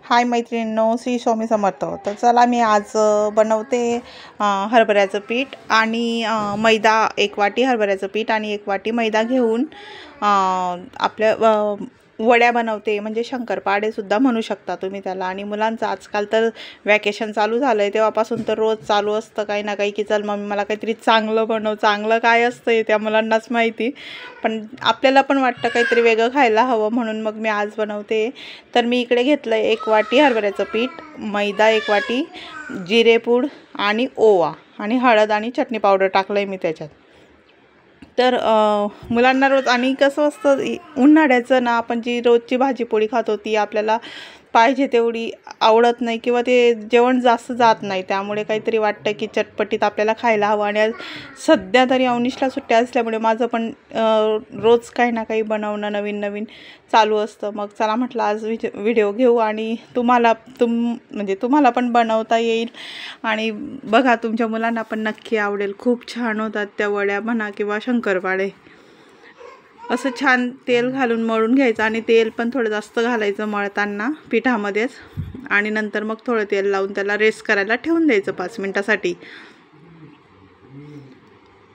हाय मैत्रिणींनो, श्री स्वामी समर्थ. तर चला मी आज बनवते हरभऱ्याचं पीठ आणि मैदा. 1 वाटी हरभऱ्याचं पीठ आणि 1 वाटी मैदा घेऊन आपल्या वड्या बनवते, म्हणजे शंकरपाळेसुद्धा म्हणू शकता तुम्ही त्याला. आणि मुलांचं आजकाल तर वॅकेशन चालू झालं आहे तेव्हापासून तर रोज चालू असतं काही ना काही, की चल मम्मी मला काहीतरी चांगलं बनव. चांगलं काय असतं हे त्या मुलांनाच माहिती, पण आपल्याला पण वाटतं काहीतरी वेगळं खायला हवं, म्हणून मग मी आज बनवते. तर मी इकडे घेतलं 1 वाटी हरभऱ्याचं पीठ, मैदा 1 वाटी, जिरेपूड आणि ओवा आणि हळद आणि चटणी पावडर टाकलं आहे मी त्याच्यात. तर मुलांना रोज, आणि कसं असतं उन्हाळ्याचं ना, आपण जी रोजची भाजीपोळी खातो ती आपल्याला पाहिजे तेवढी आवडत नाही, किंवा ते जेवण जास्त जात नाही. त्यामुळे काहीतरी वाटतं की चटपटीत आपल्याला खायला हवं. आणि आज सध्या तरी अवनीशला सुट्ट्या असल्यामुळे माझं पण रोज काही ना काही बनवणं नवीन नवीन चालू असतं. मग चला म्हटलं आज व्हिडिओ घेऊ आणि तुम्हाला पण बनवता येईल. आणि बघा, तुमच्या मुलांना पण नक्की आवडेल. खूप छान होतात त्या वड्या म्हणा किंवा शंकरपाळे. असं छान तेल घालून मळून घ्यायचं, आणि तेल पण थोडं जास्त घालायचं मळताना पिठामध्येच. आणि नंतर मग थोडं तेल लावून त्याला रेस्ट करायला ठेवून द्यायचं 5 मिनिटासाठी.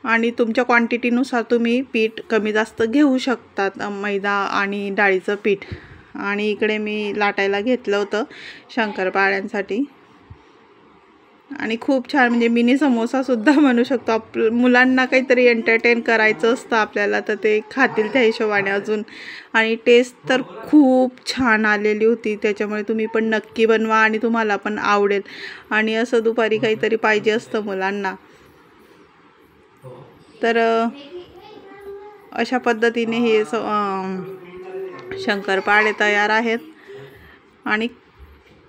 आणि तुमच्या क्वांटिटीनुसार तुम्ही पीठ कमी जास्त घेऊ शकतात, मैदा आणि डाळीचं पीठ. आणि इकडे मी लाटायला घेतलं होतं शंकरपाळ्यांसाठी. आणि खूप छान, म्हणजे मिनी समोसासुद्धा म्हणू शकतो. मुलांना काहीतरी एंटरटेन करायचं असतं आपल्याला, तर ते खातील त्या हिशोबाने अजून. आणि टेस्ट तर खूप छान आलेली होती, त्याच्यामुळे तुम्ही पण नक्की बनवा आणि तुम्हाला पण आवडेल. आणि असं दुपारी काहीतरी पाहिजे असतं मुलांना. तर अशा पद्धतीने हे शंकरपाळे तयार आहेत आणि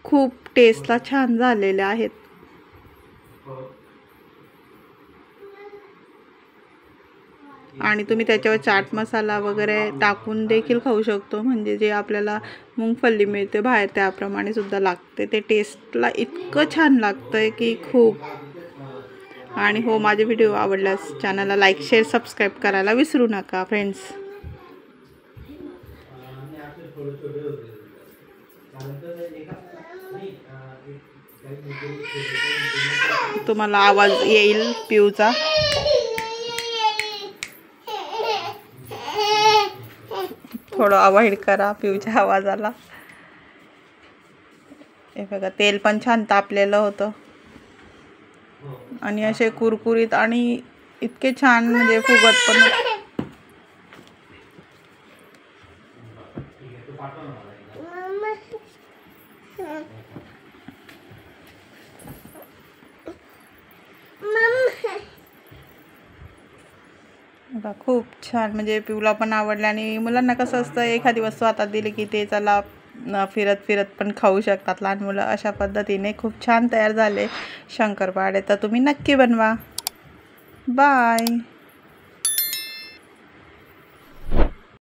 खूप टेस्टला छान झालेले आहेत. आणि तुम्ही त्याच्यावर चाट मसाला वगैरे टाकून देखील खाऊ शकतो, म्हणजे जे आपल्याला मुंगफल्ली मिळते बाहेर त्याप्रमाणे सुद्धा लागते. ते टेस्टला इतकं छान लागतं आहे की खूप. आणि हो, माझे व्हिडिओ आवडल्यास चॅनलला लाईक, शेअर, सबस्क्राईब करायला विसरू नका फ्रेंड्स. तुम्हाला आवाज येईल पिऊचा. थोडं अवॉइड करा पिऊच्या आवाजाला. हे बघा, तेल पण छान तापलेलं होतं आणि असे कुरकुरीत आणि इतके छान, म्हणजे फुगत पण. खूप छान, म्हणजे पिऊला पण आवडलं. आणि मुलांना कसं असतं, एखादी वस्तू हातात दिली की ते चला फिरत फिरत पण खाऊ शकतात लहान मुलं. अशा पद्धतीने खूप छान तयार झाले शंकरपाळे. तर तुम्ही नक्की बनवा. बाय.